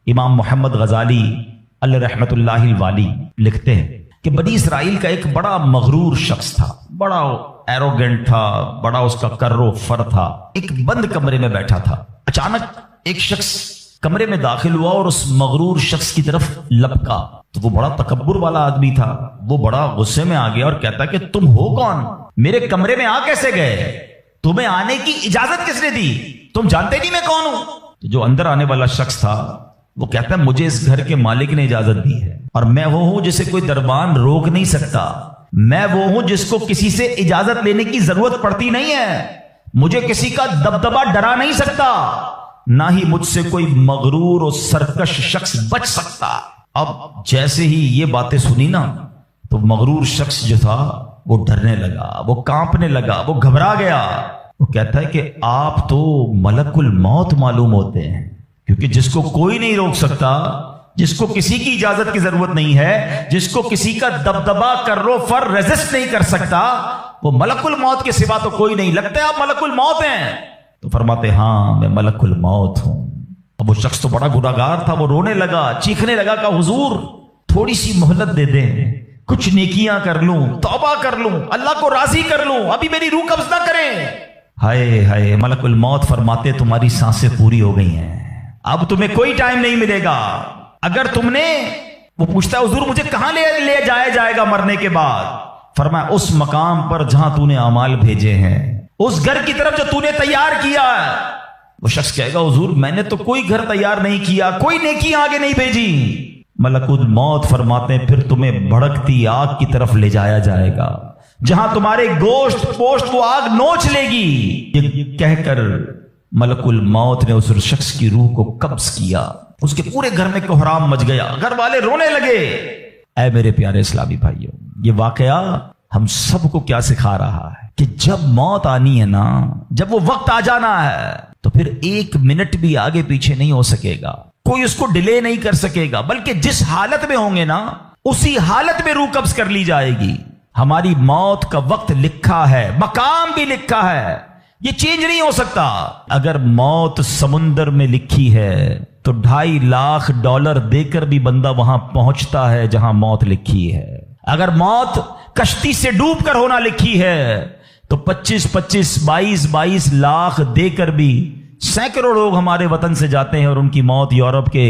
امام محمد غزالی علیہ رحمت اللہ الوالی لکھتے ہیں کہ بنی اسرائیل کا ایک بڑا مغرور شخص تھا، بڑا ایروگنٹ تھا، بڑا اس کا کر و فر تھا، ایک بند کمرے میں بیٹھا تھا۔ اچانک ایک شخص کمرے میں داخل ہوا اور اس مغرور شخص کی طرف لپکا، تو وہ بڑا تکبر والا آدمی تھا، وہ بڑا غصے میں آ گیا اور کہتا کہ تم ہو کون؟ میرے کمرے میں آ کیسے گئے؟ تمہیں آنے کی اجازت کس نے دی؟ تم جانتے نہیں میں کون ہوں؟ تو جو اندر آنے والا شخص تھا وہ کہتا ہے مجھے اس گھر کے مالک نے اجازت دی ہے، اور میں وہ ہوں جسے کوئی دربان روک نہیں سکتا، میں وہ ہوں جس کو کسی سے اجازت لینے کی ضرورت پڑتی نہیں ہے، مجھے کسی کا دبدبا ڈرا نہیں سکتا، نہ ہی مجھ سے کوئی مغرور اور سرکش شخص بچ سکتا۔ اب جیسے ہی یہ باتیں سنی نا تو مغرور شخص جو تھا وہ ڈرنے لگا، وہ کانپنے لگا، وہ گھبرا گیا۔ وہ کہتا ہے کہ آپ تو ملک الموت معلوم ہوتے ہیں، کیونکہ جس کو کوئی نہیں روک سکتا، جس کو کسی کی اجازت کی ضرورت نہیں ہے، جس کو کسی کا دبدبا کرو فر ریزسٹ نہیں کر سکتا، وہ ملک الموت کے سوا تو کوئی نہیں۔ لگتا ہے آپ ملک الموت ہیں؟ تو فرماتے ہاں میں ملک الموت ہوں۔ اب وہ شخص تو بڑا گناہگار تھا، وہ رونے لگا، چیخنے لگا کہ حضور تھوڑی سی مہلت دے دیں، کچھ نیکیاں کر لوں، توبہ کر لوں، اللہ کو راضی کر لوں، ابھی میری روح قبض نہ کریں۔ ہائے ہائے، ملک الموت فرماتے تمہاری سانسیں پوری ہو گئی ہیں، اب تمہیں کوئی ٹائم نہیں ملے گا۔ اگر تم نے، وہ پوچھتا ہے حضور مجھے کہاں لے جایا جائے گا مرنے کے بعد؟ فرمایا اس مقام پر جہاں تو نے اعمال بھیجے ہیں، اس گھر کی طرف جو تو نے تیار کیا ہے۔ وہ شخص کہے گا حضور میں نے تو کوئی گھر تیار نہیں کیا، کوئی نیکی آگے نہیں بھیجی۔ ملک الموت فرماتے ہیں پھر تمہیں بھڑکتی آگ کی طرف لے جایا جائے گا، جہاں تمہارے گوشت پوشت وہ آگ نوچ لے گی۔ یہ کہہ کر ملک الموت نے اس شخص کی روح کو قبض کیا، اس کے پورے گھر میں کوہرام مچ گیا، گھر والے رونے لگے۔ اے میرے پیارے اسلامی بھائیوں، یہ واقعہ ہم سب کو کیا سکھا رہا ہے کہ جب موت آنی ہے نا، جب وہ وقت آ جانا ہے تو پھر ایک منٹ بھی آگے پیچھے نہیں ہو سکے گا، کوئی اس کو ڈیلے نہیں کر سکے گا، بلکہ جس حالت میں ہوں گے نا اسی حالت میں روح قبض کر لی جائے گی۔ ہماری موت کا وقت لکھا ہے، مقام بھی لکھا ہے، یہ چینج نہیں ہو سکتا۔ اگر موت سمندر میں لکھی ہے تو $2.5 لاکھ دے کر بھی بندہ وہاں پہنچتا ہے جہاں موت لکھی ہے۔ اگر موت کشتی سے ڈوب کر ہونا لکھی ہے تو 22 لاکھ دے کر بھی سینکڑوں لوگ ہمارے وطن سے جاتے ہیں اور ان کی موت یورپ کے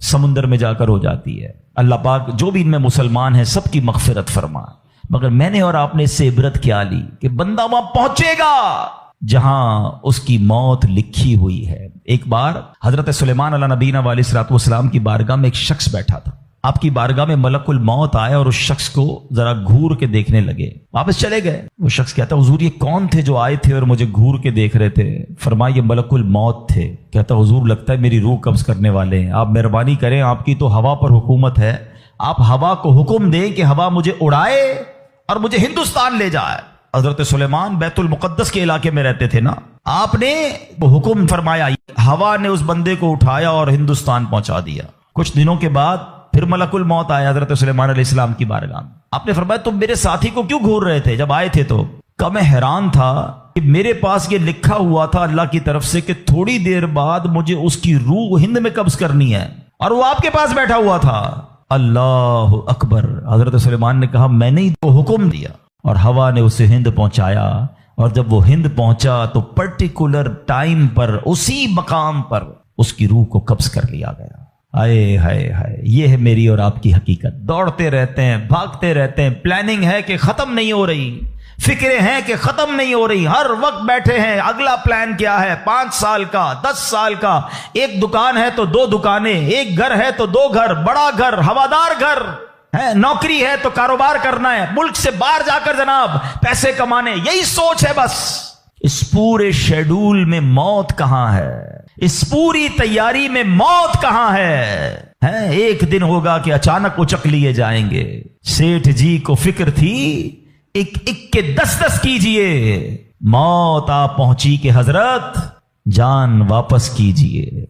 سمندر میں جا کر ہو جاتی ہے۔ اللہ پاک جو بھی ان میں مسلمان ہیں سب کی مغفرت فرما۔ مگر میں نے اور آپ نے اس سے عبرت کیا لی کہ بندہ وہاں پہنچے گا جہاں اس کی موت لکھی ہوئی ہے۔ ایک بار حضرت سلیمان علیہ نبینا علیہ الصلوۃ والسلام کی بارگاہ میں ایک شخص بیٹھا تھا۔ آپ کی بارگاہ میں ملک الموت آیا اور اس شخص کو ذرا گھور کے دیکھنے لگے، واپس چلے گئے۔ وہ شخص کہتا حضور یہ کون تھے جو آئے تھے اور مجھے گھور کے دیکھ رہے تھے؟ فرمایا یہ ملک الموت تھے۔ کہتا حضور لگتا ہے میری روح قبض کرنے والے ہیں، آپ مہربانی کریں، آپ کی تو ہوا پر حکومت ہے، آپ ہوا کو حکم دیں کہ ہوا مجھے اڑائے اور مجھے ہندوستان لے جائے۔ حضرت سلیمان بیت المقدس کے علاقے میں رہتے تھے نا، آپ نے وہ حکم فرمایا، ہوا نے اس بندے کو اٹھایا اور ہندوستان پہنچا دیا۔ کچھ دنوں کے بعد پھر ملک الموت آیا حضرت سلیمان علیہ السلام کی بارگاہ میں۔ آپ نے فرمایا تم میرے ساتھی کو کیوں گھور رہے تھے جب آئے تھے تو؟ کہ میں حیران تھا کہ میرے پاس یہ لکھا ہوا تھا اللہ کی طرف سے کہ تھوڑی دیر بعد مجھے اس کی روح ہند میں قبض کرنی ہے، اور وہ آپ کے پاس بیٹھا ہوا تھا۔ اللہ اکبر۔ حضرت سلیمان نے کہا میں نے ہی تو حکم دیا، اور ہوا نے اسے ہند پہنچایا، اور جب وہ ہند پہنچا تو پرٹیکولر ٹائم پر اسی مقام پر اس کی روح کو قبض کر لیا گیا۔ ہائے ہائے ہائے، یہ ہے میری اور آپ کی حقیقت۔ دوڑتے رہتے ہیں، بھاگتے رہتے ہیں، پلاننگ ہے کہ ختم نہیں ہو رہی، فکریں ہیں کہ ختم نہیں ہو رہی، ہر وقت بیٹھے ہیں اگلا پلان کیا ہے، 5 سال کا، 10 سال کا، ایک دکان ہے تو 2 دکانیں، ایک گھر ہے تو 2 گھر، بڑا گھر، ہوادار گھر ہے، نوکری ہے تو کاروبار کرنا ہے، ملک سے باہر جا کر جناب پیسے کمانے، یہی سوچ ہے بس۔ اس پورے شیڈول میں موت کہاں ہے؟ اس پوری تیاری میں موت کہاں ہے؟ ایک دن ہوگا کہ اچانک اچک لیے جائیں گے۔ سیٹھ جی کو فکر تھی ایک ایک کے 10 کیجئے، موت آ پہنچی کہ حضرت جان واپس کیجئے۔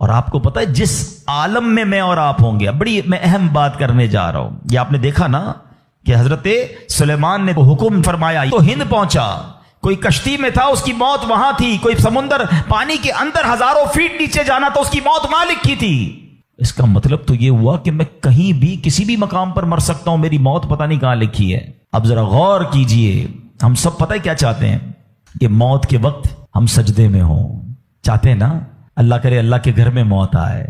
اور آپ کو پتا ہے جس عالم میں میں اور آپ ہوں گے، بڑی میں اہم بات کرنے جا رہا ہوں، یہ آپ نے دیکھا نا کہ حضرت سلیمان نے حکم فرمایا تو ہند پہنچا، کوئی کشتی میں تھا اس کی موت وہاں تھی، کوئی سمندر پانی کے اندر ہزاروں فیٹ نیچے جانا تو اس کی موت وہاں لکھی تھی۔ اس کا مطلب تو یہ ہوا کہ میں کہیں بھی کسی بھی مقام پر مر سکتا ہوں، میری موت پتہ نہیں کہاں لکھی ہے۔ اب ذرا غور کیجئے، ہم سب پتہ ہے کیا چاہتے ہیں کہ موت کے وقت ہم سجدے میں ہوں، چاہتے ہیں نا؟ اللہ کرے اللہ کے گھر میں موت آئے،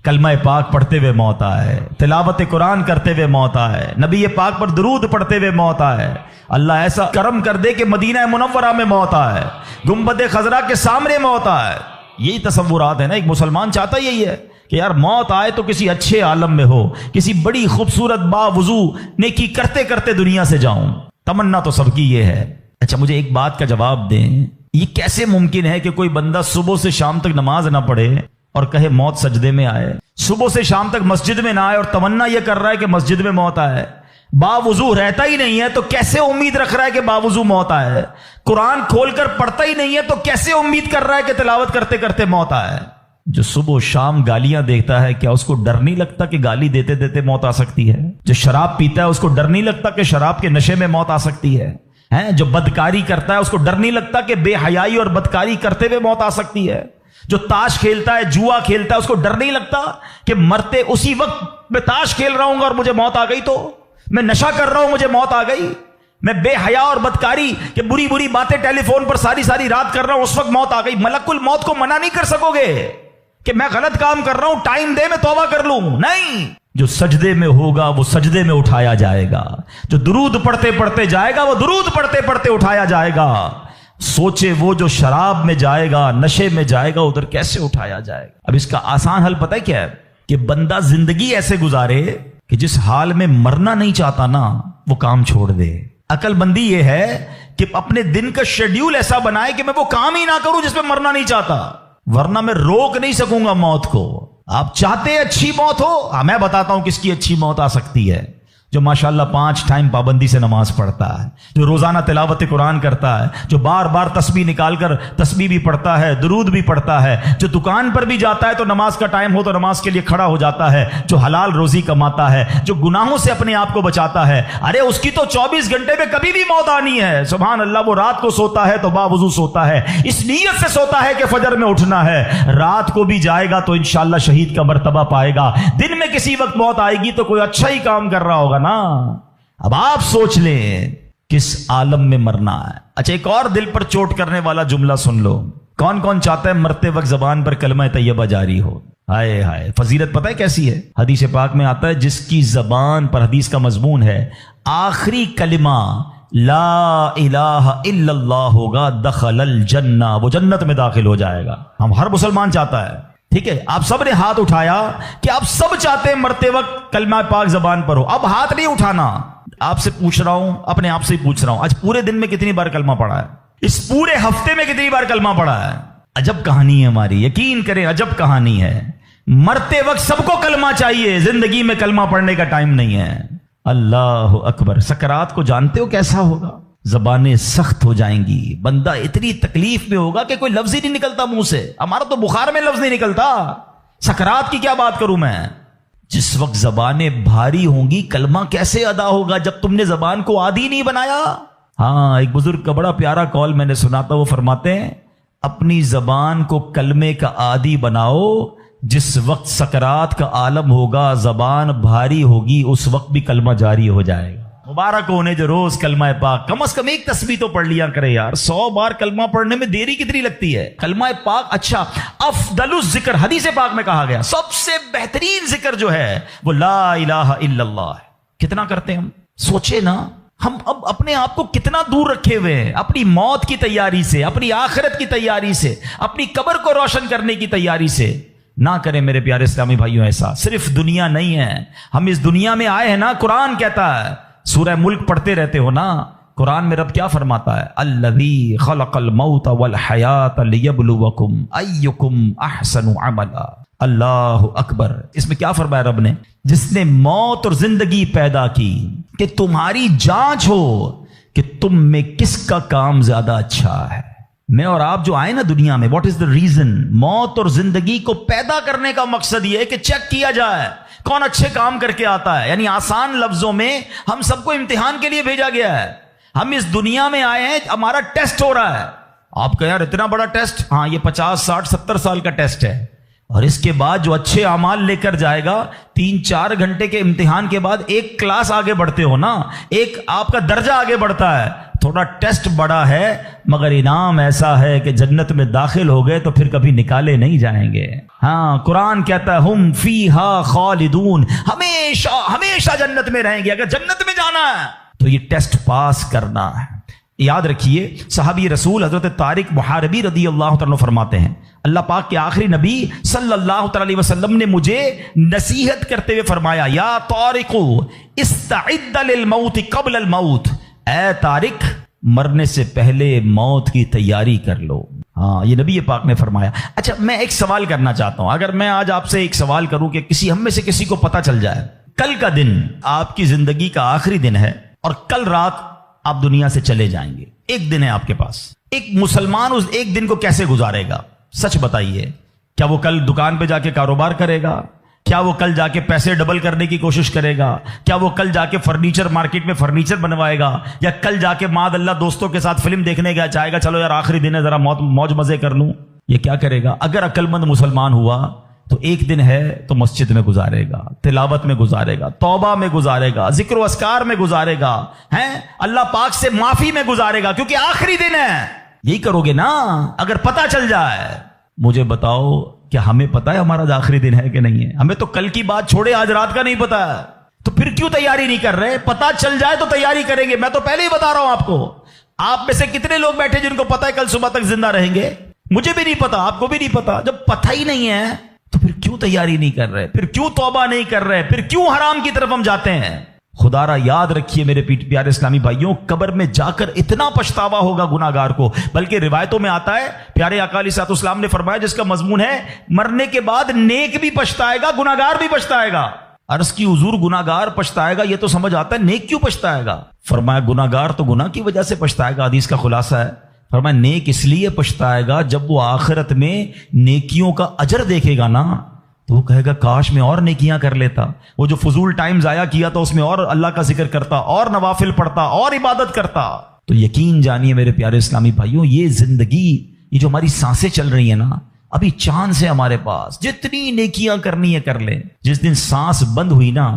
کلمہ پاک پڑھتے ہوئے موت آئے، تلاوت قرآن کرتے ہوئے موت آئے، نبی پاک پر درود پڑھتے ہوئے موت آئے، اللہ ایسا کرم کر دے کہ مدینہ منورہ میں موت آئے، گنبد خضرا کے سامنے موت آئے۔ یہی تصورات ہے نا، ایک مسلمان چاہتا یہی ہے کہ یار موت آئے تو کسی اچھے عالم میں ہو، کسی بڑی خوبصورت باوضو نیکی کرتے کرتے دنیا سے جاؤں۔ تمنا تو سب کی یہ ہے۔ اچھا مجھے ایک بات کا جواب دیں، یہ کیسے ممکن ہے کہ کوئی بندہ صبح سے شام تک نماز نہ پڑھے اور کہے موت سجدے میں آئے، صبح سے شام تک مسجد میں نہ آئے اور تمنا یہ کر رہا ہے کہ مسجد میں موت آئے، باوضو رہتا ہی نہیں ہے تو کیسے امید رکھ رہا ہے کہ باوضو موت آئے، قرآن کھول کر پڑھتا ہی نہیں ہے تو کیسے امید کر رہا ہے کہ تلاوت کرتے کرتے موت آئے؟ جو صبح و شام گالیاں دیکھتا ہے، کیا اس کو ڈر نہیں لگتا کہ گالی دیتے دیتے موت آ سکتی ہے؟ جو شراب پیتا ہے اس کو ڈر نہیں لگتا کہ شراب کے نشے میں موت آ سکتی ہے؟ جو بدکاری کرتا ہے اس کو ڈر نہیں لگتا کہ بے حیائی اور بدکاری کرتے ہوئے موت آ سکتی ہے؟ جو تاش کھیلتا ہے، جوا کھیلتا ہے، اس کو ڈر نہیں لگتا کہ مرتے اسی وقت میں تاش کھیل رہا ہوں گا اور مجھے موت آ گئی، تو میں نشہ کر رہا ہوں مجھے موت آ گئی، میں بے حیا اور بدکاری کہ بری بری باتیں ٹیلی فون پر ساری ساری رات کر رہا ہوں، اس وقت موت آ گئی۔ ملک الموت کو منع نہیں کر سکو گے کہ میں غلط کام کر رہا ہوں، ٹائم دے میں توبہ کر لوں، نہیں۔ جو سجدے میں ہوگا وہ سجدے میں اٹھایا جائے گا، جو درود پڑھتے پڑھتے جائے گا وہ درود پڑھتے پڑھتے اٹھایا جائے گا۔ سوچے وہ جو شراب میں جائے گا، نشے میں جائے گا، ادھر کیسے اٹھایا جائے گا؟ اب اس کا آسان حل پتہ ہے کیا ہے؟ کہ بندہ زندگی ایسے گزارے کہ جس حال میں مرنا نہیں چاہتا نا وہ کام چھوڑ دے۔ عقل بندی یہ ہے کہ اپنے دن کا شیڈیول ایسا بنائے کہ میں وہ کام ہی نہ کروں جس میں مرنا نہیں چاہتا، ورنہ میں روک نہیں سکوں گا موت کو۔ آپ چاہتے ہیں اچھی موت ہو؟ میں بتاتا ہوں کس کی اچھی موت آ سکتی ہے۔ جو ماشاءاللہ 5 ٹائم پابندی سے نماز پڑھتا ہے، جو روزانہ تلاوت قرآن کرتا ہے، جو بار بار تسبیح نکال کر تسبیح بھی پڑھتا ہے، درود بھی پڑھتا ہے، جو دکان پر بھی جاتا ہے تو نماز کا ٹائم ہو تو نماز کے لیے کھڑا ہو جاتا ہے، جو حلال روزی کماتا ہے، جو گناہوں سے اپنے آپ کو بچاتا ہے، ارے اس کی تو 24 گھنٹے میں کبھی بھی موت آنی ہے۔ سبحان اللہ، وہ رات کو سوتا ہے تو باوضو سوتا ہے، اس نیت سے سوتا ہے کہ فجر میں اٹھنا ہے، رات کو بھی جائے گا تو انشاءاللہ شہید کا مرتبہ پائے گا، دن میں کسی وقت موت آئے گی تو کوئی اچھا ہی کام کر رہا ہوگا نا۔ اب آپ سوچ لیں کس عالم میں مرنا ہے۔ اچھا ایک اور دل پر چوٹ کرنے والا جملہ سن لو، کون کون چاہتا ہے مرتے وقت زبان پر کلمہ طیبہ جاری ہو؟ ہائے ہائے، فضیلت پتہ ہے کیسی ہے؟ حدیث پاک میں آتا ہے جس کی زبان پر، حدیث کا مضمون ہے، آخری کلمہ لا الہ الا اللہ ہوگا، دخل الجنہ، وہ جنت میں داخل ہو جائے گا۔ ہم ہر مسلمان چاہتا ہے، ٹھیک ہے؟ آپ سب نے ہاتھ اٹھایا کہ آپ سب چاہتے ہیں مرتے وقت کلمہ پاک زبان پر ہو۔ اب ہاتھ نہیں اٹھانا، آپ سے پوچھ رہا ہوں، اپنے آپ سے ہی پوچھ رہا ہوں، آج پورے دن میں کتنی بار کلمہ پڑھا ہے؟ اس پورے ہفتے میں کتنی بار کلمہ پڑھا ہے؟ عجب کہانی ہے ہماری، یقین کریں عجب کہانی ہے۔ مرتے وقت سب کو کلمہ چاہیے، زندگی میں کلمہ پڑھنے کا ٹائم نہیں ہے۔ اللہ اکبر۔ سکرات کو جانتے ہو کیسا ہوگا؟ زبانیں سخت ہو جائیں گی، بندہ اتنی تکلیف میں ہوگا کہ کوئی لفظ ہی نہیں نکلتا منہ سے۔ ہمارا تو بخار میں لفظ نہیں نکلتا، سکرات کی کیا بات کروں میں؟ جس وقت زبانیں بھاری ہوں گی کلمہ کیسے ادا ہوگا جب تم نے زبان کو عادی نہیں بنایا؟ ہاں، ایک بزرگ کا بڑا پیارا قول میں نے سنا تھا، وہ فرماتے ہیں اپنی زبان کو کلمے کا عادی بناؤ، جس وقت سکرات کا عالم ہوگا زبان بھاری ہوگی اس وقت بھی کلمہ جاری ہو جائے گا۔ مبارک ہونے جو روز کلمہ پاک کم از کم ایک تسبیح تو پڑھ لیا کرے یار۔ 100 بار کلمہ پڑھنے میں دیری کتنی لگتی ہے؟ کلمہ پاک اچھا، افضل الذکر، حدیث پاک میں کہا گیا سب سے بہترین ذکر جو ہے وہ لا الہ الا اللہ ہے۔ کتنا کرتے ہیں ہم؟ سوچے نا، ہم اب اپنے آپ کو کتنا دور رکھے ہوئے ہیں اپنی موت کی تیاری سے، اپنی آخرت کی تیاری سے، اپنی قبر کو روشن کرنے کی تیاری سے۔ نہ کریں میرے پیارے اسلامی بھائیوں ایسا۔ صرف دنیا نہیں ہے، ہم اس دنیا میں آئے ہیں نا، قرآن کہتا ہے، سورہ ملک پڑھتے رہتے ہو نا، قرآن میں رب کیا فرماتا ہے؟ الذی خلق الموت والحیات لیبلوکم ایکم احسن عملا۔ اللہ اکبر۔ اس میں کیا فرمایا رب نے؟ جس نے موت اور زندگی پیدا کی کہ تمہاری جانچ ہو کہ تم میں کس کا کام زیادہ اچھا ہے۔ میں اور آپ جو آئے نا دنیا میں، واٹ از دا ریزن؟ موت اور زندگی کو پیدا کرنے کا مقصد یہ ہے کہ چیک کیا جائے کون اچھے کام کر کے آتا ہے۔ یعنی آسان لفظوں میں ہم سب کو امتحان کے لیے بھیجا گیا ہے۔ ہم اس دنیا میں آئے ہیں، ہمارا ٹیسٹ ہو رہا ہے۔ آپ کہیں یار اتنا بڑا ٹیسٹ؟ ہاں، یہ 50 60 70 سال کا ٹیسٹ ہے۔ اور اس کے بعد جو اچھے اعمال لے کر جائے گا، 3-4 گھنٹے کے امتحان کے بعد ایک کلاس آگے بڑھتے ہو نا، ایک آپ کا درجہ آگے بڑھتا ہے، تھوڑا ٹیسٹ بڑا ہے مگر انعام ایسا ہے کہ جنت میں داخل ہو گئے تو پھر کبھی نکالے نہیں جائیں گے۔ ہاں، قرآن کہتا ہے ہم فیہا خالدون، ہمیشہ ہمیشہ جنت میں رہیں گے۔ اگر جنت میں جانا ہے تو یہ ٹیسٹ پاس کرنا ہے۔ یاد رکھیے، صحابی رسول حضرت طارق محاربی رضی اللہ تعالیٰ فرماتے ہیں، اللہ پاک کے آخری نبی صلی اللہ تعالی علیہ وسلم نے مجھے نصیحت کرتے ہوئے فرمایا، یا طارق استعد للموت قبل الموت، اے طارق مرنے سے پہلے موت کی تیاری کر لو۔ ہاں، یہ نبی پاک نے فرمایا۔ اچھا، میں ایک سوال کرنا چاہتا ہوں، اگر میں آج آپ سے ایک سوال کروں کہ ہم میں سے کسی کو پتا چل جائے کل کا دن آپ کی زندگی کا آخری دن ہے اور کل رات آپ دنیا سے چلے جائیں گے، ایک دن ہے آپ کے پاس، ایک مسلمان اس ایک دن کو کیسے گزارے گا؟ سچ بتائیے، کیا وہ کل دکان پہ جا کے کاروبار کرے گا؟ کیا وہ کل جا کے پیسے ڈبل کرنے کی کوشش کرے گا؟ کیا وہ کل جا کے فرنیچر مارکیٹ میں فرنیچر بنوائے گا؟ یا کل جا کے معاذ اللہ دوستوں کے ساتھ فلم دیکھنے گیا چاہے گا چلو یار آخری دن ہے ذرا موج مزے کر لوں؟ یہ کیا کرے گا؟ اگر عقل مند مسلمان ہوا تو ایک دن ہے تو مسجد میں گزارے گا، تلاوت میں گزارے گا، توبہ میں گزارے گا، ذکر و اذکار میں گزارے گا، ہیں اللہ پاک سے معافی میں گزارے گا، کیونکہ آخری دن ہے۔ یہی کرو گے نا؟ اگر پتا چل جائے، مجھے بتاؤ کیا ہمیں پتا ہے ہمارا آخری دن ہے کہ نہیں ہے؟ ہمیں تو کل کی بات چھوڑے آج رات کا نہیں پتا ہے، تو پھر کیوں تیاری نہیں کر رہے؟ پتا چل جائے تو تیاری کریں گے۔ میں تو پہلے ہی بتا رہا ہوں آپ کو، آپ میں سے کتنے لوگ بیٹھے جن کو پتا ہے کل صبح تک زندہ رہیں گے؟ مجھے بھی نہیں پتا، آپ کو بھی نہیں پتا۔ جب پتہ ہی نہیں ہے تو پھر کیوں تیاری نہیں کر رہے؟ پھر کیوں توبہ نہیں کر رہے؟ پھر کیوں حرام کی طرف ہم جاتے ہیں؟ خدا را یاد رکھیے میرے پیارے اسلامی بھائیوں، قبر میں جا کر اتنا پچھتاوا ہوگا گناہگار کو، بلکہ روایتوں میں آتا ہے پیارے آقا علیہ الصلوۃ والسلام نے فرمایا جس کا مضمون ہے مرنے کے بعد نیک بھی پچھتائے گا، گناہگار بھی پچھتائے گا۔ عرض کی حضور گناہگار پچھتائے گا، یہ تو سمجھ آتا ہے، نیک کیوں پچھتائے گا؟ فرمایا گناہگار تو گناہ کی وجہ سے پچھتائے گا، حدیث کا خلاصہ ہے۔ فرمایا نیک اس لیے پچھتائے گا جب وہ آخرت میں نیکیوں کا اجر دیکھے گا نا، تو وہ کہے گا کاش میں اور نیکیاں کر لیتا، وہ جو فضول ٹائم ضائع کیا تھا اس میں اور اللہ کا ذکر کرتا، اور نوافل پڑھتا، اور عبادت کرتا۔ تو یقین جانیے میرے پیارے اسلامی بھائیوں، یہ زندگی، یہ جو ہماری سانسیں چل رہی ہیں نا، ابھی چانس ہے ہمارے پاس، جتنی نیکیاں کرنی ہے کر لیں۔ جس دن سانس بند ہوئی نا،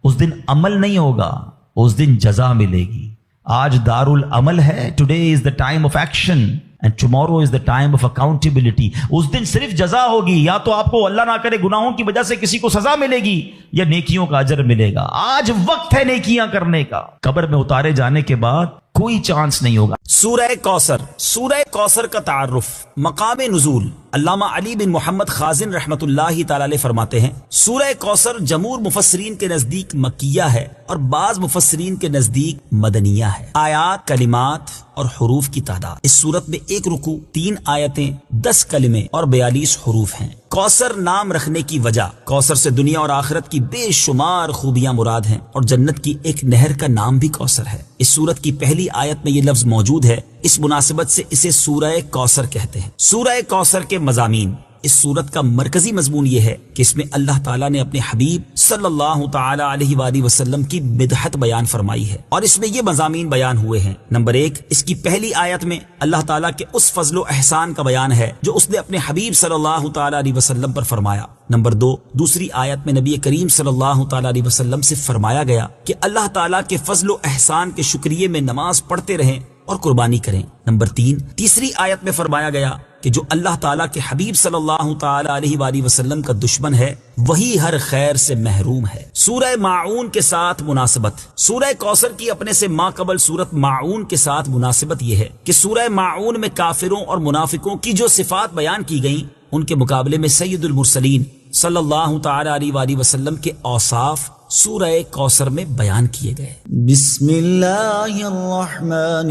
اس دن عمل نہیں ہوگا، اس دن جزا ملے گی۔ آج دار العمل ہے، today is the time of action and tomorrow is the time of accountability. اس دن صرف جزا ہوگی، یا تو آپ کو اللہ نہ کرے گناہوں کی وجہ سے کسی کو سزا ملے گی یا نیکیوں کا اجر ملے گا۔ آج وقت ہے نیکیاں کرنے کا، قبر میں اتارے جانے کے بعد کوئی چانس نہیں ہوگا۔ سورہ کوثر، سورہ کوثر کا تعارف، مقام نزول، علامہ علی بن محمد خازن رحمت اللہ تعالی علیہ فرماتے ہیں سورہ کوثر جمہور مفسرین کے نزدیک مکیہ ہے اور بعض مفسرین کے نزدیک مدنیہ ہے۔ آیات، کلمات اور حروف کی تعداد، اس سورت میں 1 رکوع، 3 آیتیں، 10 کلمے اور 42 حروف ہیں۔ کوثر نام رکھنے کی وجہ، کوثر سے دنیا اور آخرت کی بے شمار خوبیاں مراد ہیں اور جنت کی ایک نہر کا نام بھی کوثر ہے۔ اس سورت کی پہلی آیت میں یہ لفظ موجود ہے، اس مناسبت سے اسے سورہ کوثر کہتے ہیں۔ سورہ کوثر کے مضامین، اس سورت کا مرکزی مضمون یہ ہے کہ اس میں اللہ تعالیٰ نے اپنے حبیب صلی اللہ تعالی علیہ وآلہ وسلم کی مدحت بیان فرمائی ہے، اور اس میں یہ مضامین بیان ہوئے ہیں۔ نمبر 1، اس کی پہلی آیت میں اللہ تعالیٰ کے اس فضل و احسان کا بیان ہے جو اس نے اپنے حبیب صلی اللہ تعالی علیہ وسلم پر فرمایا۔ نمبر 2، دوسری آیت میں نبی کریم صلی اللہ تعالی علیہ وسلم سے فرمایا گیا کہ اللہ تعالیٰ کے فضل و احسان کے شکریے میں نماز پڑھتے رہیں اور قربانی کریں۔ نمبر 3، تیسری آیت میں فرمایا گیا کہ جو اللہ تعالیٰ کے حبیب صلی اللہ تعالی علیہ وآلہ وسلم کا دشمن ہے وہی ہر خیر سے محروم ہے۔ سورہ ماعون کے ساتھ مناسبت، سورہ کوثر کی اپنے سے ماقبل سورت ماعون کے ساتھ مناسبت یہ ہے کہ سورہ ماعون میں کافروں اور منافقوں کی جو صفات بیان کی گئیں ان کے مقابلے میں سید المرسلین صلی اللہ تعالی علیہ وآلہ وسلم کے اوصاف سورہ کوثر میں بیان کیے گئے۔ بسم اللہ الرحمن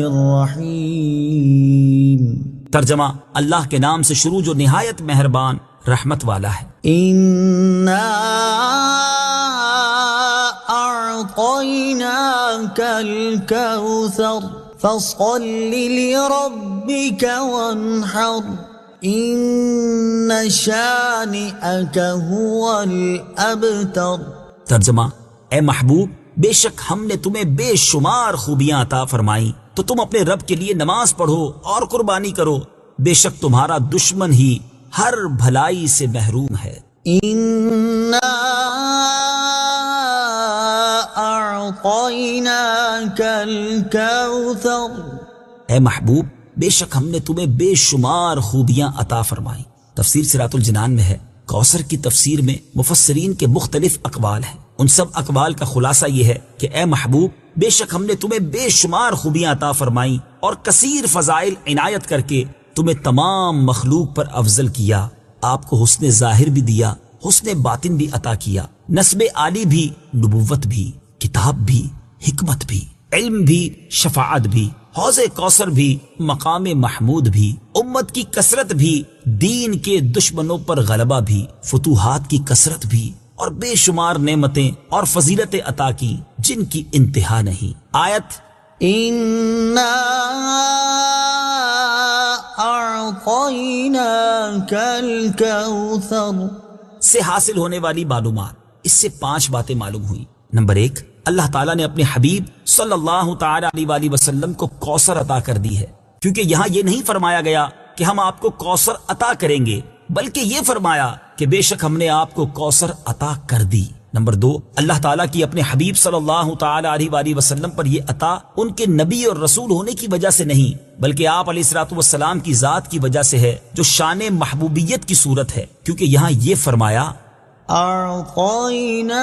الرحیم۔ ترجمہ، اللہ کے نام سے شروع جو نہایت مہربان رحمت والا ہے۔ اِنَّا أَعْطَيْنَاكَ الْكَوْثَرَ فَصَلِّ لِرَبِّكَ وَانْحَرْ إِنَّ شَانِئَكَ هُوَ الْأَبْتَرُ۔ ترجمہ، اے محبوب، بے شک ہم نے تمہیں بے شمار خوبیاں عطا فرمائیں تو تم اپنے رب کے لیے نماز پڑھو اور قربانی کرو، بے شک تمہارا دشمن ہی ہر بھلائی سے محروم ہے۔ إنا أعطيناك الكوثر، اے محبوب بے شک ہم نے تمہیں بے شمار خوبیاں عطا فرمائیں۔ تفسیر صراط الجنان میں ہے، کوثر کی تفسیر میں مفسرین کے مختلف اقوال ہیں، ان سب اقوال کا خلاصہ یہ ہے کہ اے محبوب بے شک ہم نے تمہیں بے شمار خوبیاں عطا فرمائیں اور کثیر فضائل عنایت کر کے تمہیں تمام مخلوق پر افضل کیا، آپ کو حسن ظاہر بھی دیا، حسن باطن بھی عطا کیا، نسب عالی بھی، نبوت بھی، کتاب بھی، حکمت بھی، علم بھی، شفاعت بھی، حوض کوثر بھی، مقام محمود بھی، امت کی کثرت بھی، دین کے دشمنوں پر غلبہ بھی، فتوحات کی کثرت بھی، اور بے شمار نعمتیں اور فضیلتیں عطا کی جن کی انتہا نہیں۔ آیت إنا أعطيناك الكوثر سے حاصل ہونے والی معلومات، اس سے 5 باتیں معلوم ہوئی۔ نمبر 1، اللہ تعالیٰ نے اپنے حبیب صلی اللہ تعالی علیہ وآلہ وسلم کو کوثر عطا کر دی ہے، کیونکہ یہاں یہ نہیں فرمایا گیا کہ ہم آپ کو کوثر عطا کریں گے، بلکہ یہ فرمایا کہ بے شک ہم نے آپ کو کوثر عطا کر دی۔ نمبر 2، اللہ تعالیٰ کی اپنے حبیب صلی اللہ تعالی علیہ وآلہ وسلم پر یہ عطا ان کے نبی اور رسول ہونے کی وجہ سے نہیں، بلکہ آپ علیہ الصلوۃ والسلام کی ذات کی وجہ سے ہے، جو شان محبوبیت کی صورت ہے، کیونکہ یہاں یہ فرمایا أعطيناك،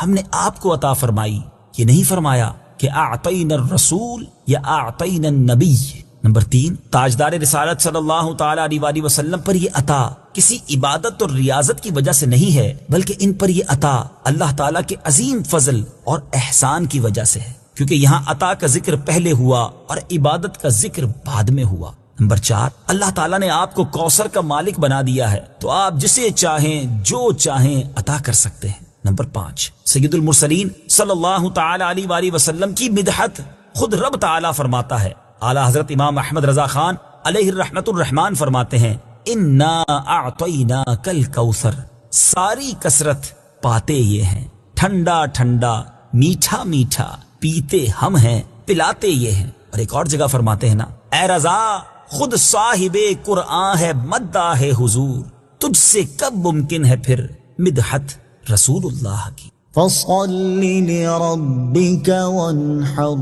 ہم نے آپ کو عطا فرمائی، یہ نہیں فرمایا کہ اعطینا الرسول یا اعطینا النبی۔ نمبر 3، تاجدار رسالت صلی اللہ تعالی علیہ وآلہ وسلم پر یہ عطا کسی عبادت اور ریاضت کی وجہ سے نہیں ہے، بلکہ ان پر یہ عطا اللہ تعالیٰ کے عظیم فضل اور احسان کی وجہ سے ہے، کیونکہ یہاں عطا کا ذکر پہلے ہوا اور عبادت کا ذکر بعد میں ہوا۔ نمبر 4، اللہ تعالیٰ نے آپ کو کوثر کا مالک بنا دیا ہے، تو آپ جسے چاہیں جو چاہیں عطا کر سکتے ہیں۔ نمبر 5، سید المرسلین صلی اللہ تعالی علیہ وآلہ وسلم کی مدحت خود رب تعالیٰ فرماتا ہے۔ اعلیٰ حضرت امام احمد رضا خان علیہ الرحمت الرحمان فرماتے ہیں، انا اعطیناک الکوثر، ساری کثرت پاتے یہ ہیں، ٹھنڈا ٹھنڈا، میٹھا میٹھا، پیتے ہم ہیں، پلاتے یہ ہیں۔ اور ایک اور جگہ فرماتے ہیں نا، اے رضا خود صاحب قرآن ہے، مدہ ہے حضور، تجھ سے کب ممکن ہے پھر مدحت رسول اللہ کی۔ فصل لربك وانحر،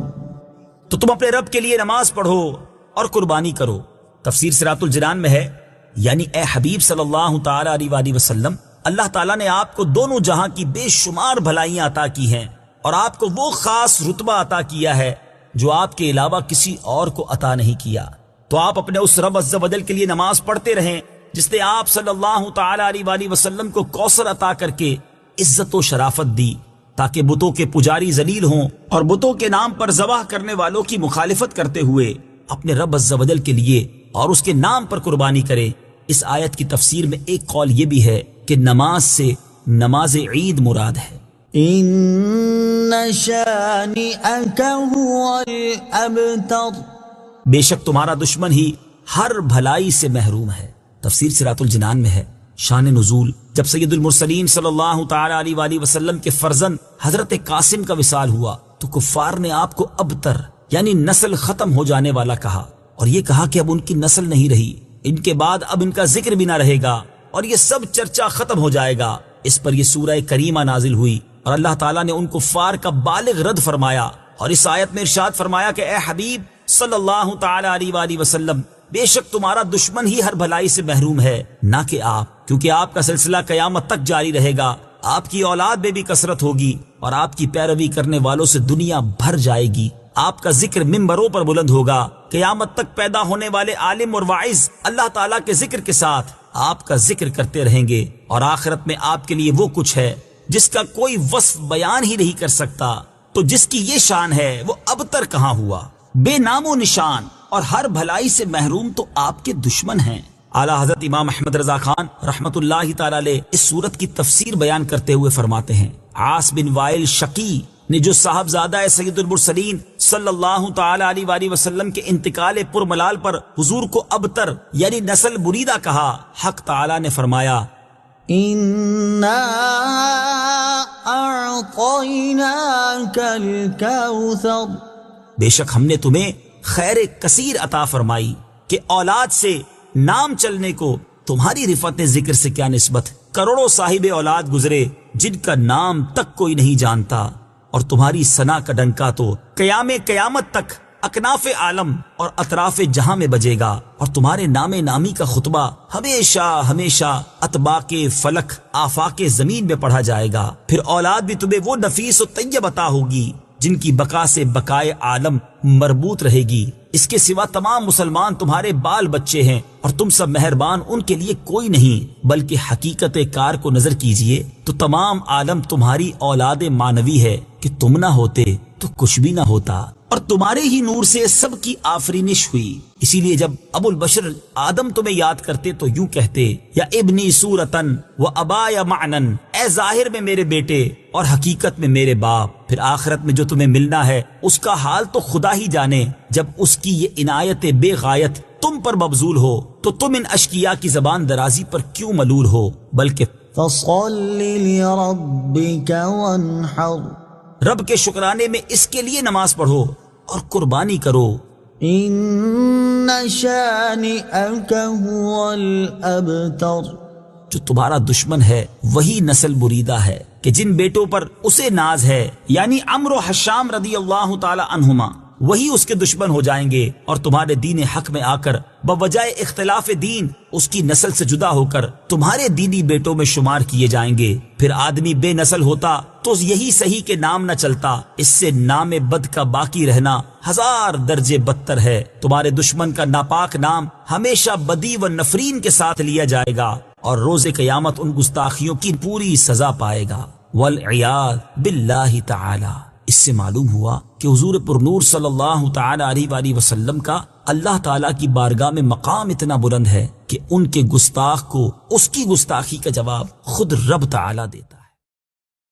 تو تم اپنے رب کے لیے نماز پڑھو اور قربانی کرو۔ تفسیر صراط الجنان میں ہے، یعنی اے حبیب صلی اللہ تعالی علیہ وآلہ وسلم، اللہ تعالیٰ نے آپ کو دونوں جہاں کی بے شمار بھلائیاں عطا کی ہیں، اور آپ کو وہ خاص رتبہ عطا کیا ہے جو آپ کے علاوہ کسی اور کو عطا نہیں کیا۔ تو آپ اپنے اس رب عز و جل کے لیے نماز پڑھتے رہیں جس نے آپ صلی اللہ تعالی علیہ وآلہ وسلم کو کوثر عطا کر کے عزت و شرافت دی، تاکہ بتوں کے پجاری ذلیل ہوں اور بتوں کے نام پر ذبح کرنے والوں کی مخالفت کرتے ہوئے اپنے رب عز و جل کے لیے اور اس کے نام پر قربانی کرے۔ اس آیت کی تفسیر میں ایک قول یہ بھی ہے کہ نماز سے نماز عید مراد ہے۔ إن شانئك هو الأبتر، بے شک تمہارا دشمن ہی ہر بھلائی سے محروم ہے۔ تفسیر صراط الجنان میں ہے، شان نزول جب سید المرسلین صلی اللہ تعالی علیہ وآلہ وسلم کے فرزند حضرت قاسم کا وصال ہوا تو کفار نے آپ کو ابتر یعنی نسل ختم ہو جانے والا کہا، اور یہ کہا کہ اب ان کی نسل نہیں رہی، ان کے بعد اب ان کا ذکر بھی نہ رہے گا اور یہ سب چرچا ختم ہو جائے گا۔ اس پر یہ سورہ کریمہ نازل ہوئی اور اللہ تعالیٰ نے ان کفار کا بالغ رد فرمایا، اور اس آیت میں ارشاد فرمایا کہ اے حبیب صلی اللہ تعالی علیہ وآلہ وسلم، بے شک تمہارا دشمن ہی ہر بھلائی سے محروم ہے، نہ کہ آپ، کیونکہ آپ کا سلسلہ قیامت تک جاری رہے گا، آپ کی اولاد میں بھی کثرت ہوگی اور آپ کی پیروی کرنے والوں سے دنیا بھر جائے گی۔ آپ کا ذکر ممبروں پر بلند ہوگا، قیامت تک پیدا ہونے والے عالم اور واعظ اللہ تعالیٰ کے ذکر کے ساتھ آپ کا ذکر کرتے رہیں گے، اور آخرت میں آپ کے لیے وہ کچھ ہے جس کا کوئی وصف بیان ہی نہیں کر سکتا۔ تو جس کی یہ شان ہے وہ اب تک کہاں ہوا، بے نام و نشان اور ہر بھلائی سے محروم تو آپ کے دشمن ہیں۔ اعلیٰ حضرت امام احمد رضا خان رحمت اللہ تعالی علیہ اس صورت کی تفسیر بیان کرتے ہوئے فرماتے ہیں، عاص بن وائل شقی نے جو صاحبزادہ سید المرسلین صلی اللہ تعالی علیہ وآلہ وسلم کے انتقال پرملال پر حضور کو ابتر یعنی نسل بریدہ کہا، حق تعالی نے فرمایا إنا أعطيناك الكوثر، بے شک ہم نے تمہیں خیر کثیر عطا فرمائی کہ اولاد سے نام چلنے کو تمہاری رفعت ذکر سے کیا نسبت؟ کروڑوں صاحب اولاد گزرے جن کا نام تک کوئی نہیں جانتا، اور تمہاری ثنا کا ڈنکا تو قیامت تک اکناف عالم اور اطراف جہاں میں بجے گا، اور تمہارے نام نامی کا خطبہ ہمیشہ ہمیشہ اطباق فلک آفاق زمین میں پڑھا جائے گا۔ پھر اولاد بھی تمہیں وہ نفیس و طیب عطا ہوگی جن کی بقا سے بقائے عالم مربوط رہے گی۔ اس کے سوا تمام مسلمان تمہارے بال بچے ہیں، اور تم سب مہربان ان کے لیے کوئی نہیں، بلکہ حقیقت کار کو نظر کیجئے تو تمام عالم تمہاری اولاد مانوی ہے کہ تم نہ ہوتے تو کچھ بھی نہ ہوتا، اور تمہارے ہی نور سے سب کی آفرینش ہوئی۔ اسی لیے جب ابو البشر آدم تمہیں یاد کرتے تو یوں کہتے، یا ابنی صورتن و ابایا معنن، اے ظاہر میں میرے بیٹے اور حقیقت میں میرے باپ۔ پھر آخرت میں جو تمہیں ملنا ہے اس کا حال تو خدا ہی جانے۔ جب اس کی یہ عنایت بے غایت تم پر مبذول ہو تو تم ان اشقیاء کی زبان درازی پر کیوں ملول ہو؟ بلکہ فصل لربک وانحر، رب کے شکرانے میں اس کے لیے نماز پڑھو اور قربانی کرو۔ ان شانئک هو الابتر، جو تمہارا دشمن ہے وہی نسل بریدہ ہے کہ جن بیٹوں پر اسے ناز ہے، یعنی عمرو و حشام رضی اللہ تعالی عنہما، وہی اس کے دشمن ہو جائیں گے، اور تمہارے دین حق میں آ کر بوجہ اختلاف دین اس کی نسل سے جدا ہو کر تمہارے دینی بیٹوں میں شمار کیے جائیں گے۔ پھر آدمی بے نسل ہوتا تو یہی صحیح کہ نام نہ چلتا، اس سے نام بد کا باقی رہنا 1000 درجے بدتر ہے۔ تمہارے دشمن کا ناپاک نام ہمیشہ بدی و نفرین کے ساتھ لیا جائے گا، اور روز قیامت ان گستاخیوں کی پوری سزا پائے گا۔ والعیاذ باللہ تعالی۔ اس سے معلوم ہوا کہ حضور پرنور صلی اللہ تعالی علیہ وآلہ وسلم کا اللہ تعالیٰ کی بارگاہ میں مقام اتنا بلند ہے کہ ان کے گستاخ کو اس کی گستاخی کا جواب خود رب تعالیٰ دیتا ہے۔